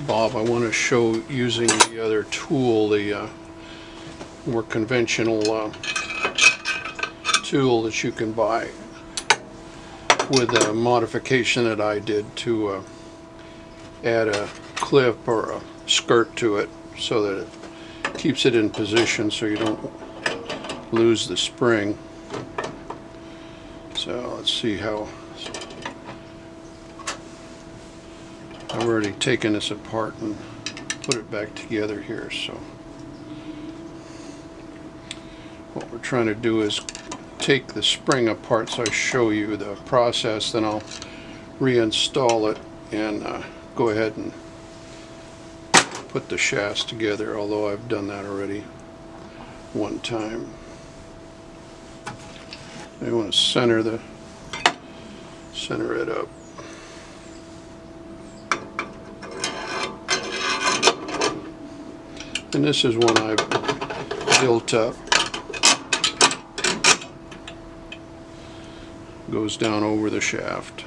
Bob, I want to show using the other tool, the more conventional tool that you can buy, with a modification that I did to add a clip or a skirt to it so that it keeps it in position so you don't lose the spring. So let's see how. I've already taken this apart and put it back together here. So what we're trying to do is take the spring apart so I show you the process, then I'll reinstall it and go ahead and put the shafts together, although I've done that already one time. I want to center it up. And this is one I've built up. Goes down over the shaft.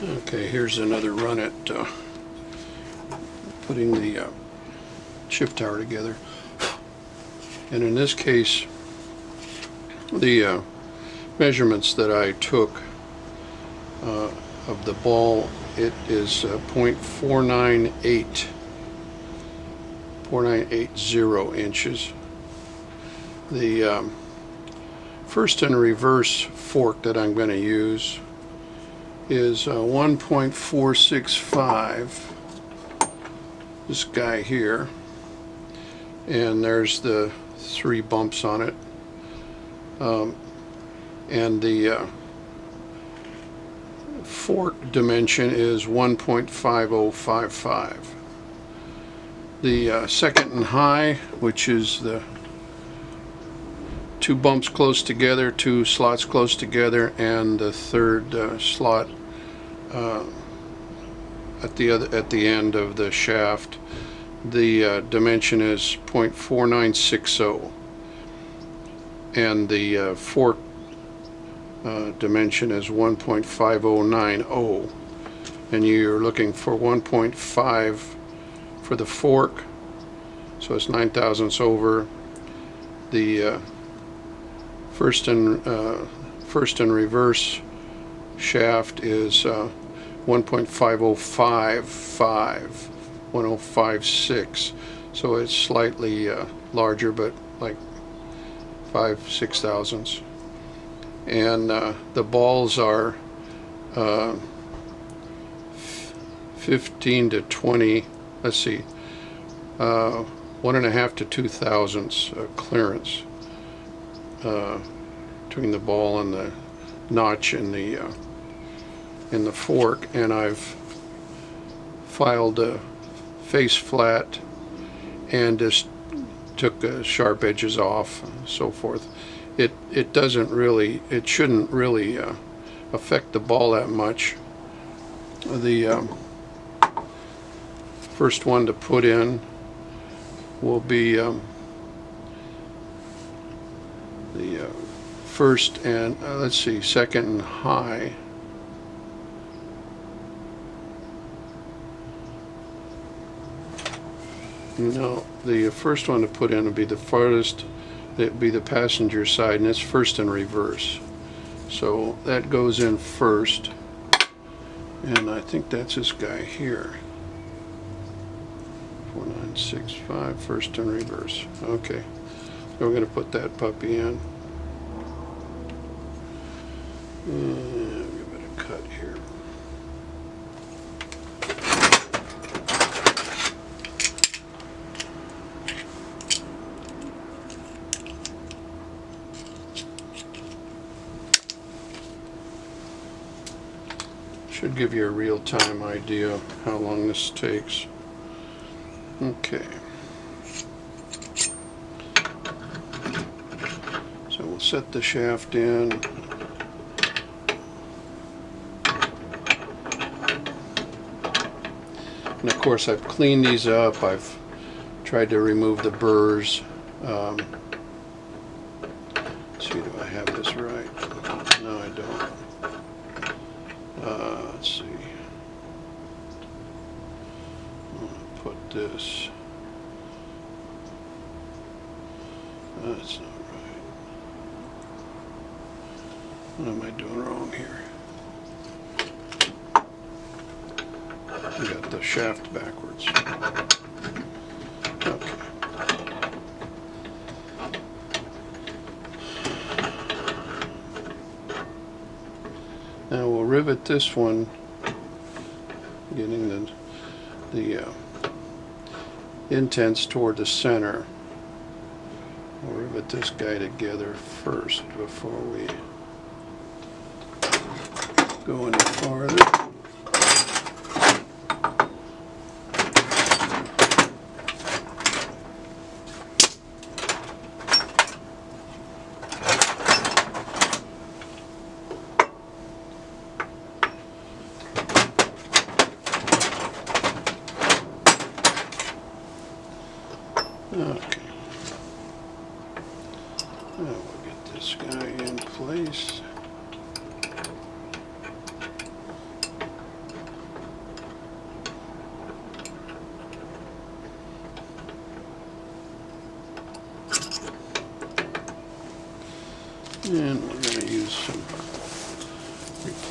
Okay, here's another run at putting the shift tower together. And in this case, the measurements that I took of the ball, it is 0.498 inches. The first and reverse fork that I'm going to use is 1.465, this guy here, and there's the 3 bumps on it, and the fork dimension is 1.5055. The second and high, which is the 2 bumps close together, 2 slots close together, and the third slot at the end of the shaft, the dimension is 0.4960, and the fork dimension is 1.5090, and you're looking for 1.5 for the fork, so it's 9 thousandths over. The first and reverse shaft is 1.5055, 1056, so it's slightly larger, but like 5-6 thousandths. And the balls are 15 to 20, let's see, 1.5 to 2 thousandths clearance between the ball and the notch in the fork, and I've filed face flat and just took the sharp edges off and so forth. It doesn't really, it shouldn't really affect the ball that much. The first one to put in will be the first and let's see, second and high. No, the first one to put in would be the farthest. It'd be the passenger side, and it's first and reverse. So that goes in first, and I think that's this guy here. 4965, first and reverse. Okay, so we're going to put that puppy in. Give it a cut here. Should give you a real-time idea of how long this takes. Okay. So we'll set the shaft in. And of course I've cleaned these up. I've tried to remove the burrs. Let's see, do I have this right? No, I don't. Let's see. I'm going to put this. That's not right. What am I doing wrong here? I got the shaft backwards. Okay. Now we'll rivet this one, getting the indents toward the center. We'll rivet this guy together first before we go any farther. Okay. Now we'll get this guy in place.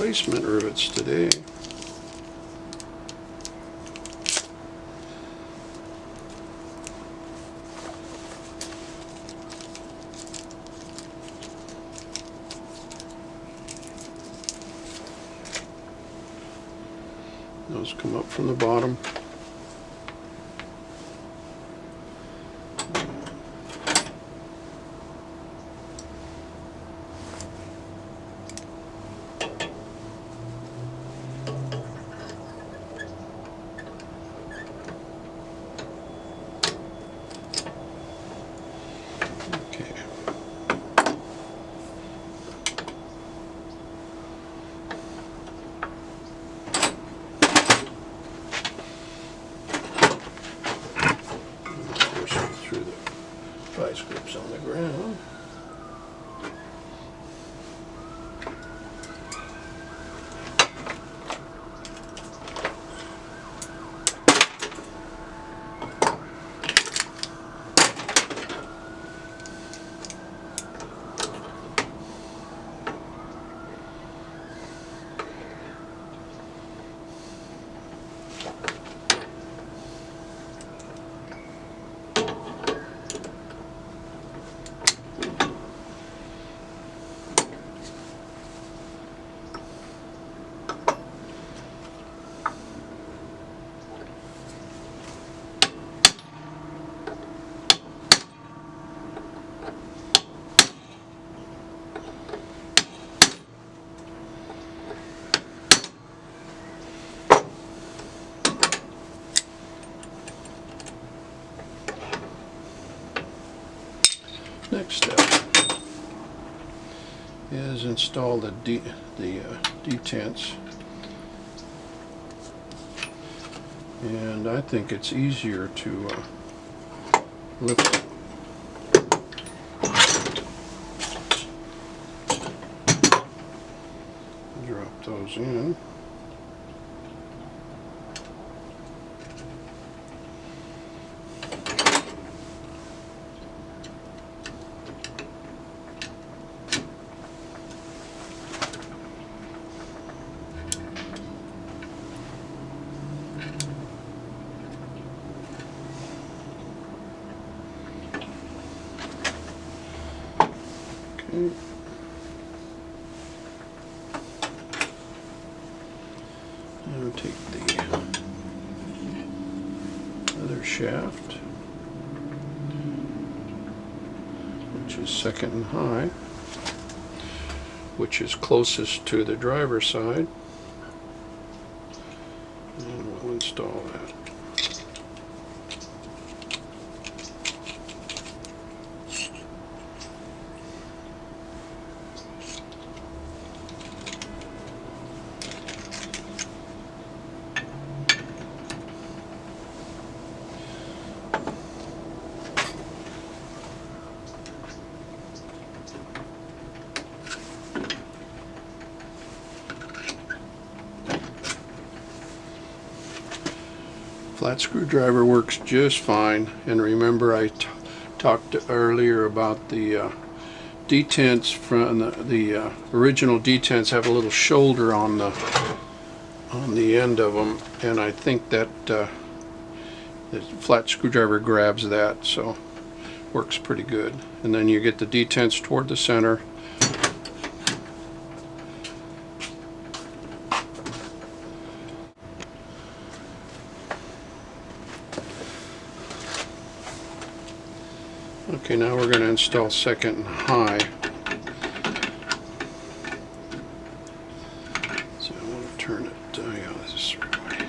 replacement rivets today. Those come up from the bottom. Through the vice grips on the ground. Next step is install the detents, and I think it's easier to lift, drop those in. Okay. Now take the other shaft, which is second and high, which is closest to the driver's side, and we'll install that. Flat screwdriver works just fine, and remember I talked earlier about the detents from the original detents have a little shoulder on the end of them, and I think that the flat screwdriver grabs that, so works pretty good. And then you get the detents toward the center. Okay, now we're going to install second and high. So I want to turn it, yeah, this is the right way.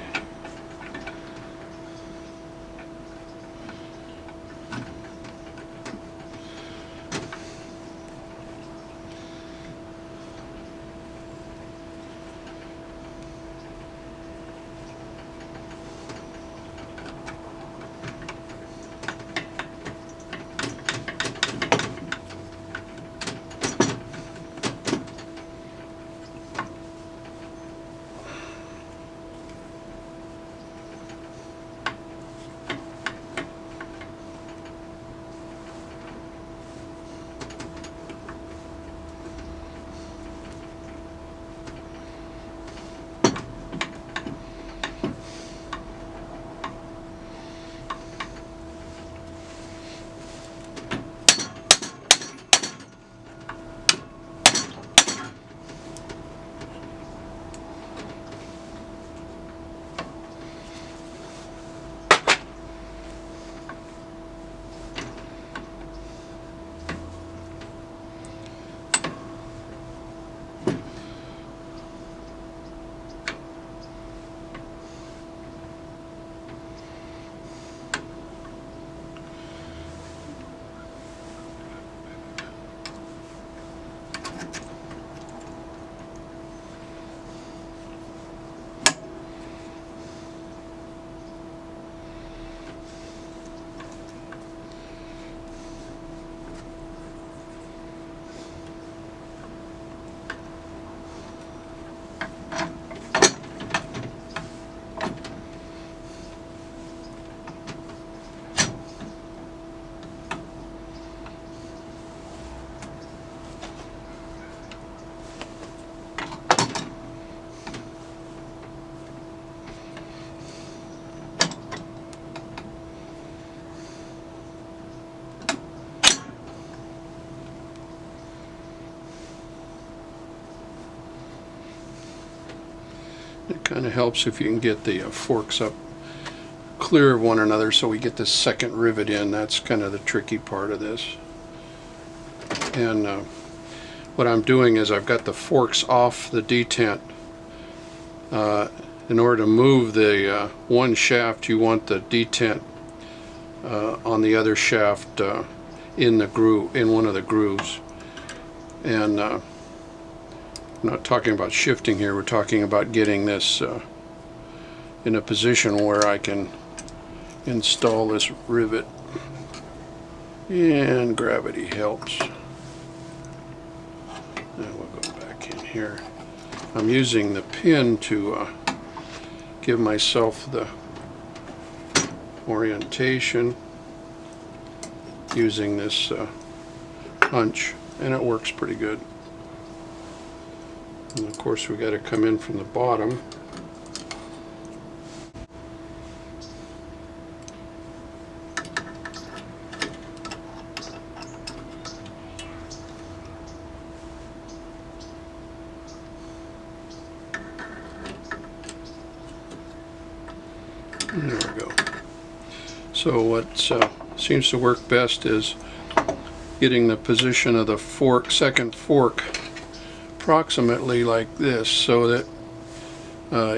It kind of helps if you can get the forks up clear of one another so we get the second rivet in. That's kind of the tricky part of this. And what I'm doing is I've got the forks off the detent. In order to move the one shaft, you want the detent on the other shaft in the groove, in one of the grooves. And I'm not talking about shifting here, we're talking about getting this in a position where I can install this rivet, and gravity helps. And we'll go back in here. I'm using the pin to give myself the orientation using this punch, and it works pretty good. And of course we got to come in from the bottom. There we go. So what seems to work best is getting the position of the fork, second fork, approximately like this, so that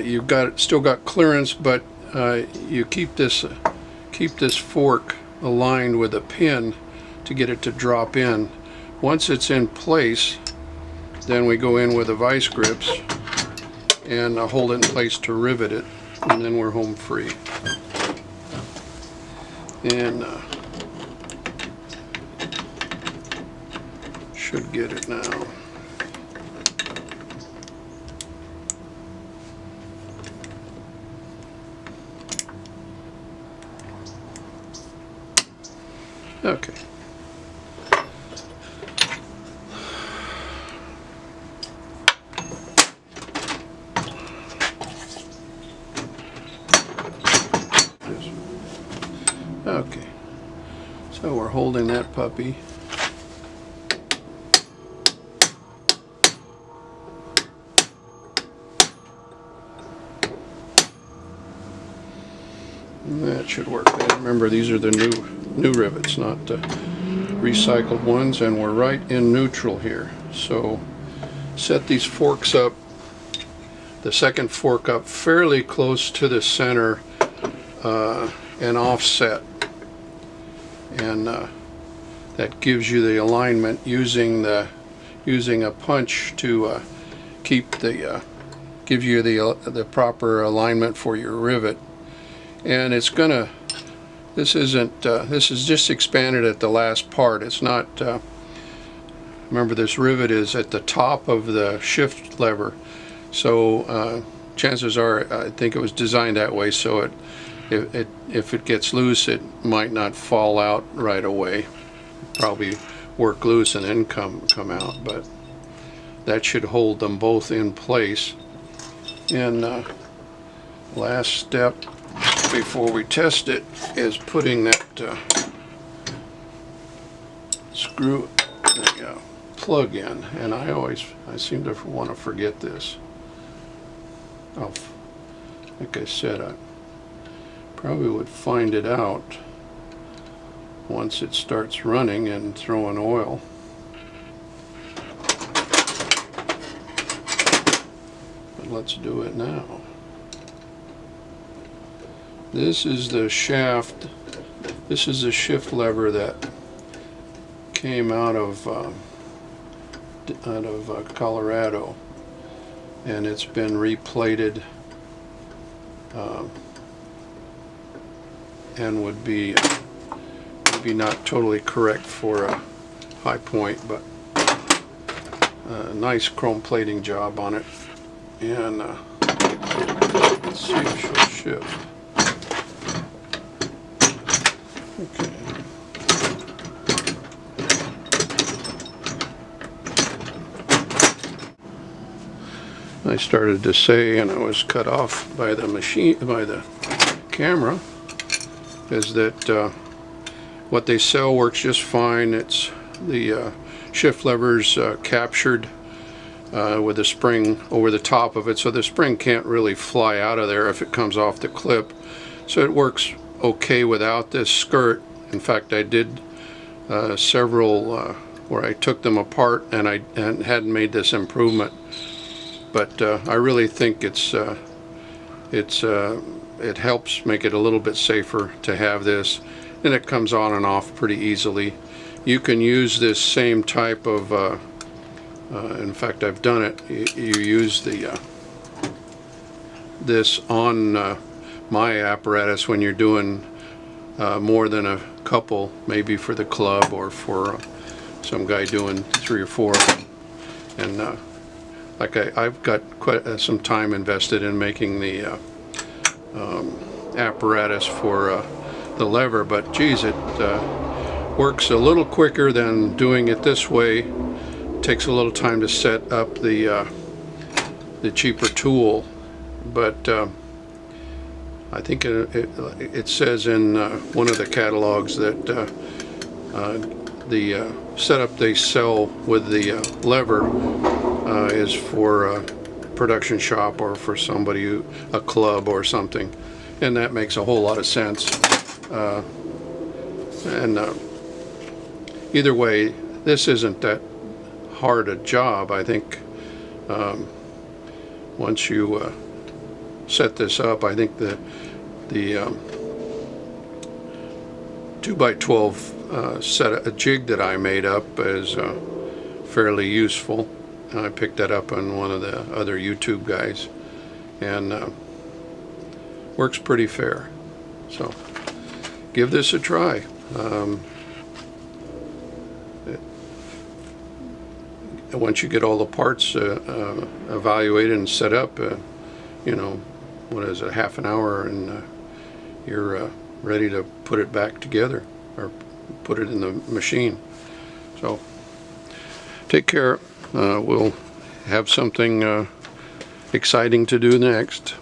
you've still got clearance, but you keep this fork aligned with a pin to get it to drop in. Once it's in place, then we go in with the vice grips and hold it in place to rivet it, and then we're home free. And should get it now. Okay. Okay, so we're holding that puppy. And that should work. And remember, these are the new rivets, not recycled ones, and we're right in neutral here. So set these forks up, the second fork up fairly close to the center and offset. And that gives you the alignment using a punch to keep give you the proper alignment for your rivet. And it's gonna, this is just expanded at the last part. It's not, remember, this rivet is at the top of the shift lever, so chances are I think it was designed that way so if it gets loose, it might not fall out right away. Probably work loose and then come out, but that should hold them both in place. And last step before we test it is putting that screw, plug in. And I seem to want to forget this. Like I said, I probably would find it out once it starts running and throwing oil. But let's do it now. This is the shaft. This is the shift lever that came out of Colorado, and it's been replated. And would be maybe not totally correct for a high point, but a nice chrome plating job on it. And let's see if she'll shift. Okay. I started to say, and I was cut off by the camera, is that what they sell works just fine. It's the shift levers captured with the spring over the top of it, so the spring can't really fly out of there if it comes off the clip. So it works okay without this skirt. In fact, I did several where I took them apart and I hadn't made this improvement. But I really think it helps make it a little bit safer to have this, and it comes on and off pretty easily. You can use this same type of in fact, I've done it. You use the this on my apparatus when you're doing more than a couple, maybe for the club or for some guy doing 3 or 4 of them. And like I've got quite some time invested in making the apparatus for the lever, but geez, it works a little quicker than doing it this way. Takes a little time to set up the cheaper tool, but I think it says in one of the catalogs that the setup they sell with the lever is for a production shop or for somebody, a club or something, and that makes a whole lot of sense. Either way, this isn't that hard a job. I think once you set this up, I think the 2x12 set a jig that I made up is fairly useful. I picked that up on one of the other YouTube guys, and works pretty fair. So give this a try. Once you get all the parts evaluated and set up, you know, what is it, half an hour, and you're ready to put it back together or put it in the machine. So take care. We'll have something exciting to do next.